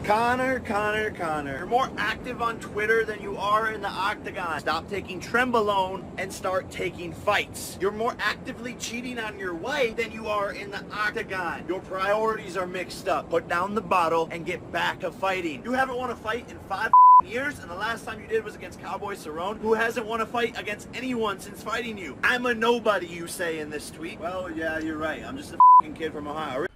Conor. You're more active on Twitter than you are in the octagon. Stop taking Trenbolone and start taking fights. You're more actively cheating on your wife than you are in the octagon. Your priorities are mixed up. Put down the bottle and get back to fighting. You haven't won a fight in 5 years, and the last time you did was against Cowboy Cerrone, who hasn't won a fight against anyone since fighting you. I'm a nobody, you say in this tweet. Well, yeah, you're right. I'm just a kid from Ohio.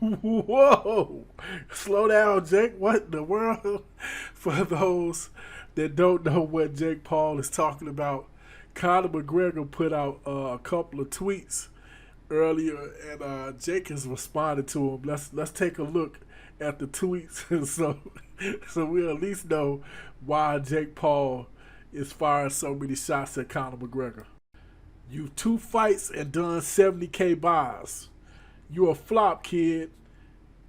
Whoa! Slow down, Jake. What in the world? For those that don't know what Jake Paul is talking about, Conor McGregor put out a couple of tweets earlier, and Jake has responded to them. Let's take a look at the tweets, so we'll at least know why Jake Paul is firing so many shots at Conor McGregor. You 2 fights and done 70K buys. You a flop, kid.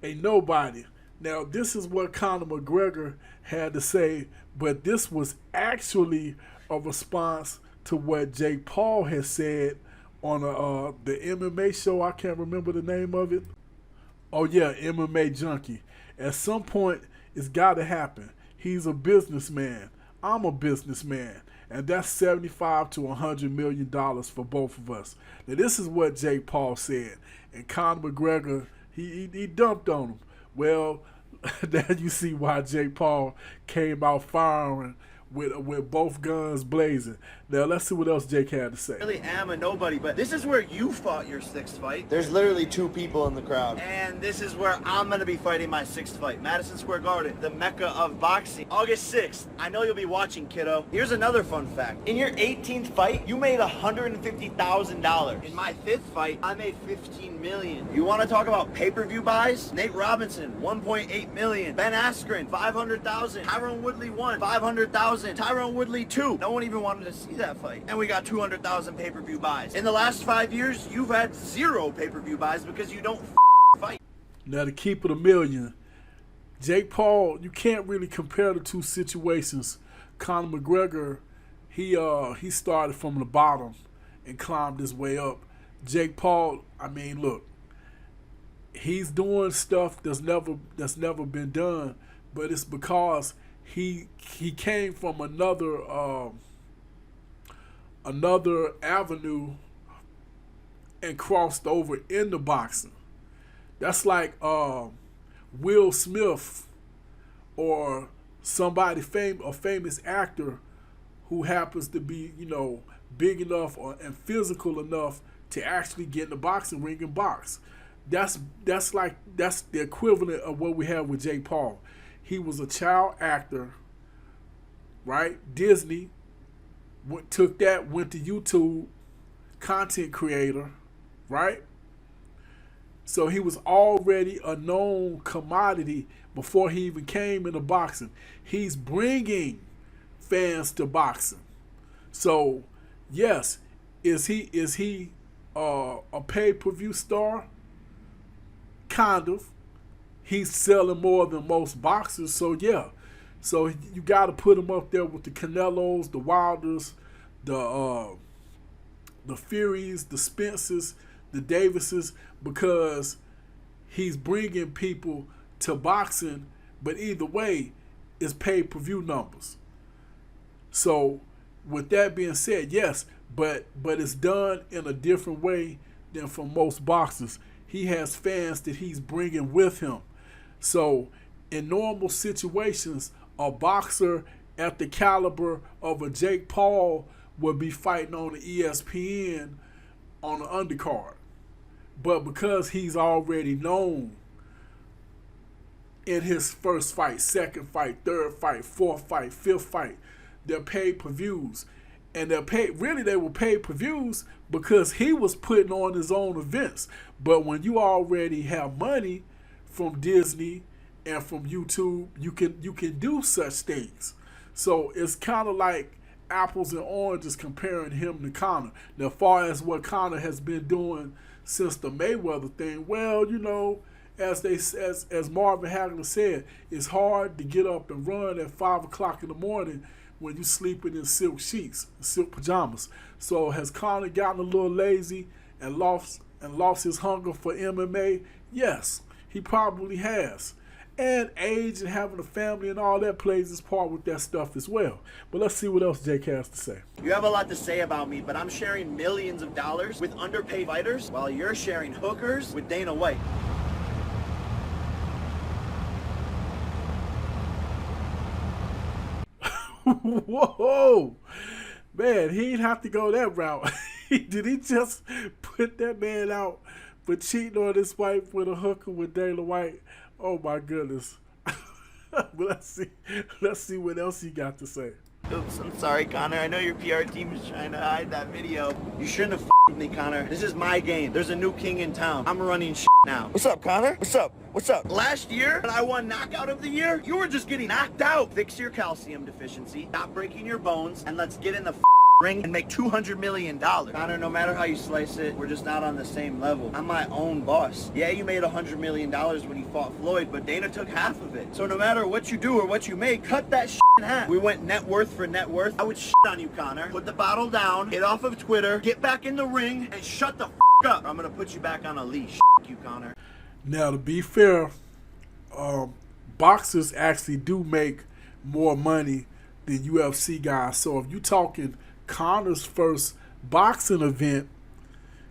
Ain't nobody. Now, this is what Conor McGregor had to say, but this was actually a response to what Jake Paul has said on the MMA show. I can't remember the name of it. Oh, yeah, MMA Junkie. At some point, it's got to happen. He's a businessman. I'm a businessman. And that's $75 to $100 million for both of us. Now, this is what Jake Paul said. And Conor McGregor, he dumped on him. Well, now you see why Jake Paul came out firing with both guns blazing. Now, let's see what else Jake had to say. I really am a nobody, but this is where you fought your 6th fight. There's literally 2 people in the crowd. And this is where I'm going to be fighting my 6th fight. Madison Square Garden, the mecca of boxing. August 6th. I know you'll be watching, kiddo. Here's another fun fact. In your 18th fight, you made $150,000. In my 5th fight, I made $15 million. You want to talk about pay-per-view buys? Nate Robinson, $1.8 million. Ben Askren, $500,000. Tyron Woodley won, $500,000. Tyron Woodley 2. No one even wanted to see that fight. And we got 200,000 pay-per-view buys. In the last 5 years, you've had 0 pay-per-view buys because you don't fight. Now, to keep it a million, Jake Paul, you can't really compare the 2 situations. Conor McGregor, he started from the bottom and climbed his way up. Jake Paul, I mean, look, he's doing stuff that's never been done, but it's because he came from another avenue and crossed over into boxing. That's like Will Smith or somebody a famous actor who happens to be, big enough and physical enough to actually get in the boxing ring and box. That's the equivalent of what we have with Jake Paul. He was a child actor, right? Disney went to YouTube, content creator, right? So he was already a known commodity before he even came into boxing. He's bringing fans to boxing. So, yes, is he a pay-per-view star? Kind of. He's selling more than most boxers, so yeah. So you got to put him up there with the Canelos, the Wilders, the Furies, the Spencers, the Davises, because he's bringing people to boxing. But either way, it's pay-per-view numbers. So with that being said, yes, but it's done in a different way than for most boxers. He has fans that he's bringing with him. So in normal situations, a boxer at the caliber of a Jake Paul would be fighting on the ESPN on the undercard. But because he's already known in his first fight, second fight, third fight, fourth fight, fifth fight, they're pay-per-views. And they were pay-per-views because he was putting on his own events. But when you already have money from Disney and from YouTube, you can do such things. So it's kind of like apples and oranges comparing him to Conor. Now, as far as what Conor has been doing since the Mayweather thing, well, as Marvin Hagler said, it's hard to get up and run at 5 o'clock in the morning when you're sleeping in silk sheets, silk pajamas. So has Conor gotten a little lazy and lost his hunger for MMA? Yes, he probably has. And age and having a family and all that plays its part with that stuff as well. But let's see what else Jake has to say. You have a lot to say about me, but I'm sharing millions of dollars with underpaid fighters while you're sharing hookers with Dana White. Whoa! Man, he didn't have to go that route. Did he just put that man out for cheating on his wife with a hooker with Dana White? Oh my goodness. But let's see what else he got to say. Oops, I'm sorry, Conor. I know your PR team is trying to hide that video. You shouldn't have with me, Conor. This is my game. There's a new king in town. I'm running now. What's up, Conor? What's up? What's up? Last year, when I won Knockout of the Year, you were just getting knocked out. Fix your calcium deficiency, stop breaking your bones, and let's get in the ring and make $200 million. Conor, no matter how you slice it, we're just not on the same level. I'm my own boss. Yeah, you made $100 million when you fought Floyd, but Dana took half of it. So no matter what you do or what you make, cut that in half. We went net worth for net worth. I would on you, Conor. Put the bottle down, get off of Twitter, get back in the ring, and shut the up. I'm gonna put you back on a leash. You, Conor. Now, to be fair, boxers actually do make more money than UFC guys. So if you're talking Conor's first boxing event,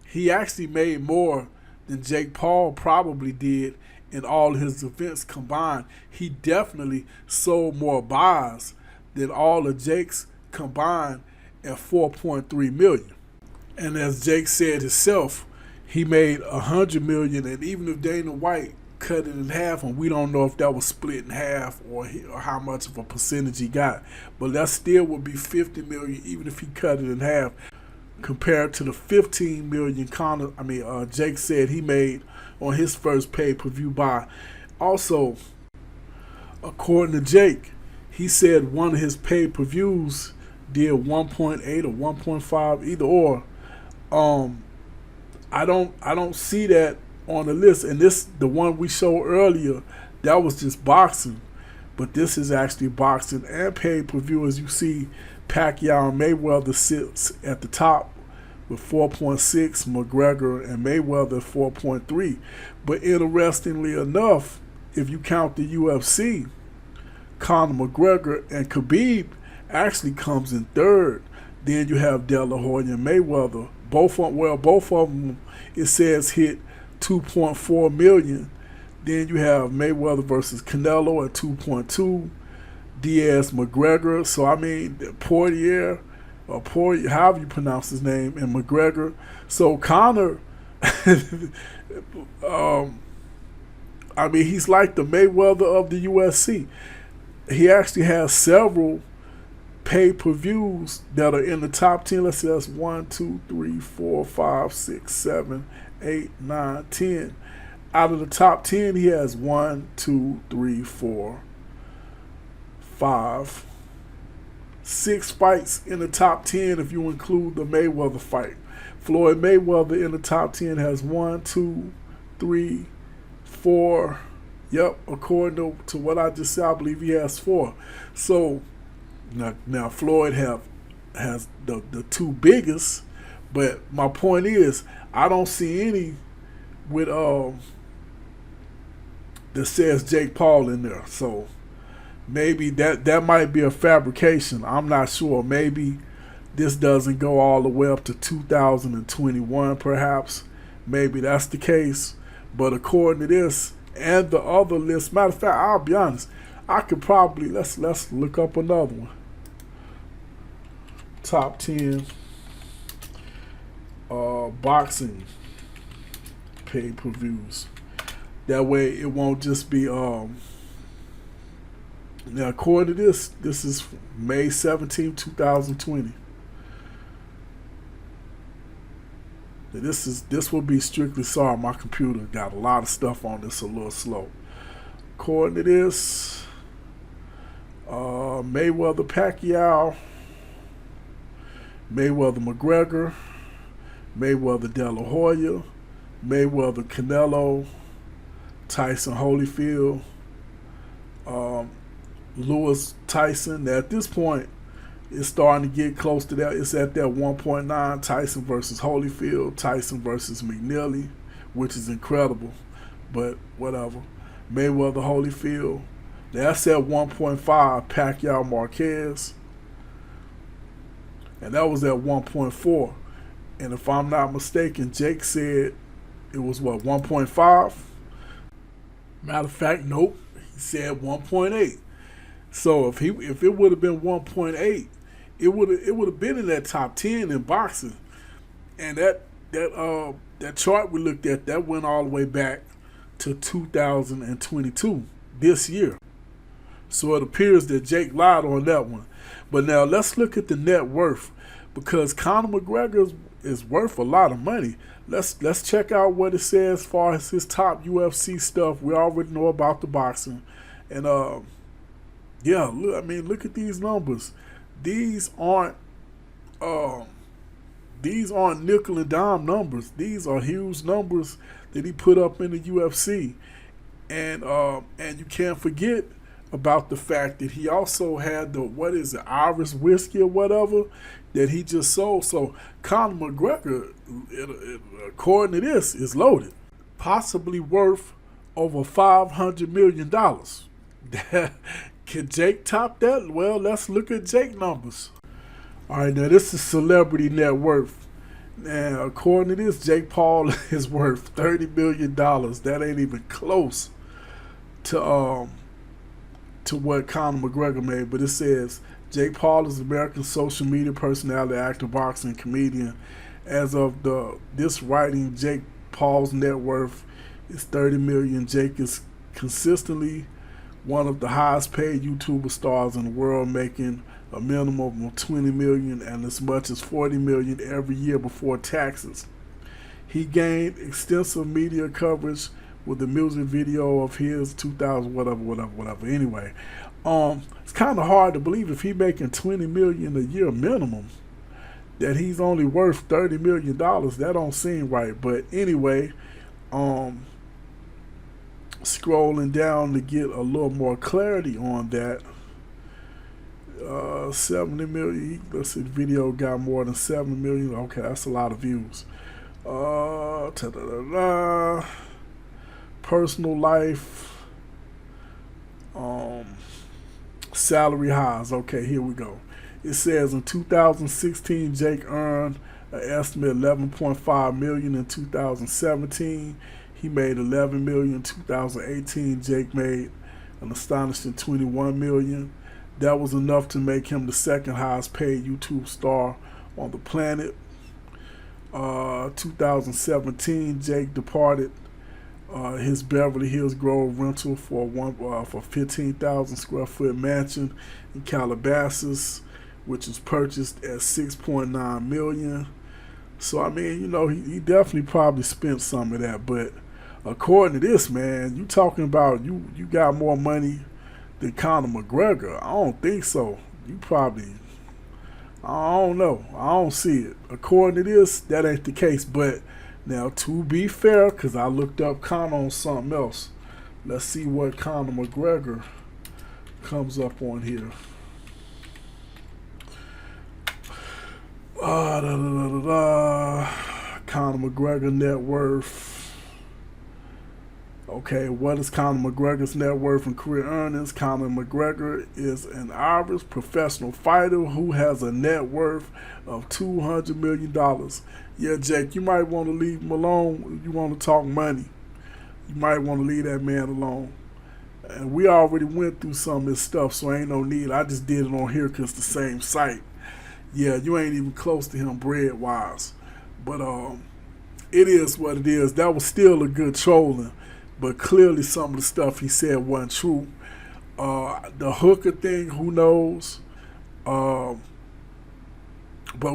he actually made more than Jake Paul probably did in all his events combined. He definitely sold more buys than all of Jake's combined at 4.3 million. And as Jake said himself, he made $100 million, and even if Dana White cut it in half, and we don't know if that was split in half or how much of a percentage he got, but that still would be $50 million even if he cut it in half, compared to the $15 million Jake said he made on his first pay-per-view buy. Also, according to Jake, he said one of his pay-per-views did 1.8 or 1.5, either or. I don't see that on the list, and the one we showed earlier, that was just boxing, but this is actually boxing and pay-per-view. As you see, Pacquiao and Mayweather sits at the top with 4.6, McGregor and Mayweather 4.3. But interestingly enough, if you count the UFC, Conor McGregor and Khabib actually comes in third. Then you have De La Hoya and Mayweather. Both of them, it says, hit 2.4 million. Then you have Mayweather versus Canelo at 2.2. Diaz McGregor. So I mean, Poirier, however you pronounce his name, and McGregor. So Conor, he's like the Mayweather of the UFC. He actually has several pay-per-views that are in the top 10. Let's see, that's 1, 2, 3, 4, 5, 6, 7, 8, 9, 10. Out of the top 10, he has 1, 2, 3, 4, 5, 6 fights in the top 10 if you include the Mayweather fight. Floyd Mayweather in the top 10 has 1, 2, 3, 4. Yep, according to what I just said, I believe he has 4. So now Floyd has the two biggest, but my point is I don't see any with that says Jake Paul in there. So maybe that might be a fabrication. I'm not sure. Maybe this doesn't go all the way up to 2021 perhaps. Maybe that's the case. But according to this and the other list, matter of fact, I'll be honest, I could probably, let's look up another one. Top 10 boxing pay-per-views. That way it won't just be now according to this is May 17, 2020. This will be strictly, sorry, my computer got a lot of stuff on this, a little slow. According to this, Mayweather Pacquiao, Mayweather McGregor, Mayweather De La Hoya, Mayweather Canelo, Tyson Holyfield, Lewis Tyson. At this point, it's starting to get close to that. It's at that 1.9. Tyson versus Holyfield, Tyson versus McNeely, which is incredible, but whatever. Mayweather Holyfield. That's at 1.5, Pacquiao Marquez. And that was at 1.4. And if I'm not mistaken, Jake said it was what, 1.5? Matter of fact, nope. He said 1.8. So if it would have been 1.8, it would have been in that top 10 in boxing. And that chart we looked at, that went all the way back to 2022, this year. So it appears that Jake lied on that one. But now let's look at the net worth, because Conor McGregor is worth a lot of money. Let's check out what it says as far as his top UFC stuff. We already know about the boxing. And yeah, look at these numbers. These aren't nickel and dime numbers. These are huge numbers that he put up in the UFC. And you can't forget about the fact that he also had the Irish whiskey or whatever that he just sold. So Conor McGregor, according to this, is loaded, possibly worth over $500 million. Can Jake top that? Well, let's look at Jake numbers. All right, now this is celebrity net worth. Now, according to this, Jake Paul is worth $30 million. That ain't even close to what Conor McGregor made. But it says Jake Paul is an American social media personality, actor, boxer, and comedian. As of this writing, Jake Paul's net worth is $30 million. Jake is consistently one of the highest paid YouTuber stars in the world, making a minimum of $20 million and as much as $40 million every year before taxes. He gained extensive media coverage with the music video of his 2000 whatever. Anyway, it's kind of hard to believe if he's making $20 million a year minimum that he's only worth $30 million. That don't seem right. But anyway, scrolling down to get a little more clarity on that. 70 million. Let's see, the video got more than 7 million. Okay, that's a lot of views. Personal life. Salary highs. Okay, here we go. It says in 2016, Jake earned an estimate $11.5 million. In 2017, he made $11 million. In 2018, Jake made an astonishing $21 million. That was enough to make him the second highest paid YouTube star on the planet. 2017, Jake departed his Beverly Hills Grove rental for 15,000 square foot mansion in Calabasas, which was purchased at $6.9 million. So I mean, you know, he definitely probably spent some of that. But according to this, man, you talking about you got more money than Conor McGregor? I don't think so. You probably, I don't know. I don't see it. According to this, that ain't the case. But now, to be fair, because I looked up Conor on something else, let's see what Conor McGregor comes up on here. Conor McGregor net worth. Okay, what is Conor McGregor's net worth and career earnings? Conor McGregor is an Irish professional fighter who has a net worth of $200 million. Yeah, Jake, you might want to leave him alone. You want to talk money, you might want to leave that man alone. And we already went through some of this stuff, so ain't no need. I just did it on here because it's the same site. Yeah, you ain't even close to him bread-wise. But it is what it is. That was still a good trolling. But clearly some of the stuff he said wasn't true. The hooker thing, who knows? But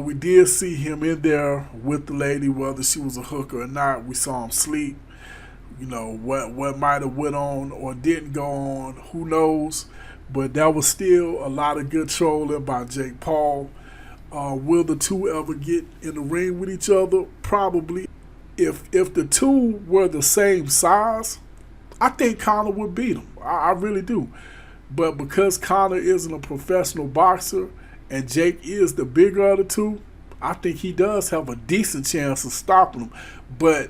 we did see him in there with the lady, whether she was a hooker or not. We saw him sleep. You know, what might have went on or didn't go on, who knows? But that was still a lot of good trolling by Jake Paul. Will the two ever get in the ring with each other? Probably. If the two were the same size, I think Conor would beat him. I really do. But because Conor isn't a professional boxer and Jake is the bigger of the two, I think he does have a decent chance of stopping him. But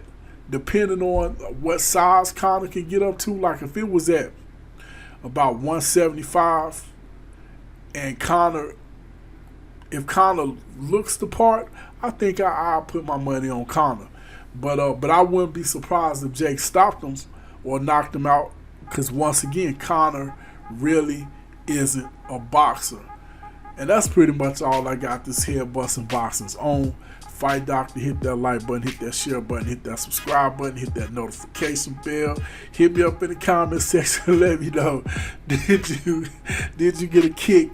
depending on what size Conor can get up to, like if it was at about 175 and if Conor looks the part, I think I'll put my money on Conor. But I wouldn't be surprised if Jake stopped him or knocked him out, because once again, Conor really isn't a boxer. And that's pretty much all I got this Head Busting Boxing's on. Fight Doctor, hit that like button, hit that share button, hit that subscribe button, hit that notification bell. Hit me up in the comment section. Let me know, did you get a kick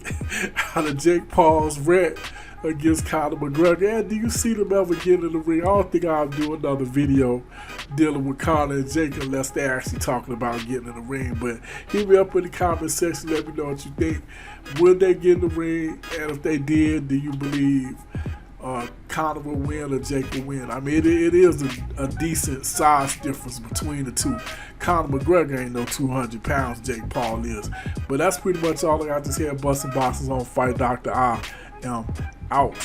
out of Jake Paul's rant against Conor McGregor? And do you see them ever get in the ring? I don't think I'll do another video dealing with Conor and Jake unless they're actually talking about getting in the ring. But hit me up in the comment section. Let me know what you think. Will they get in the ring? And if they did, do you believe Conor will win or Jake will win? I mean, it is a decent size difference between the two. Conor McGregor ain't no 200 pounds, Jake Paul is. But that's pretty much all I got this Head Busting Boxes on Fight Doctor. I am out.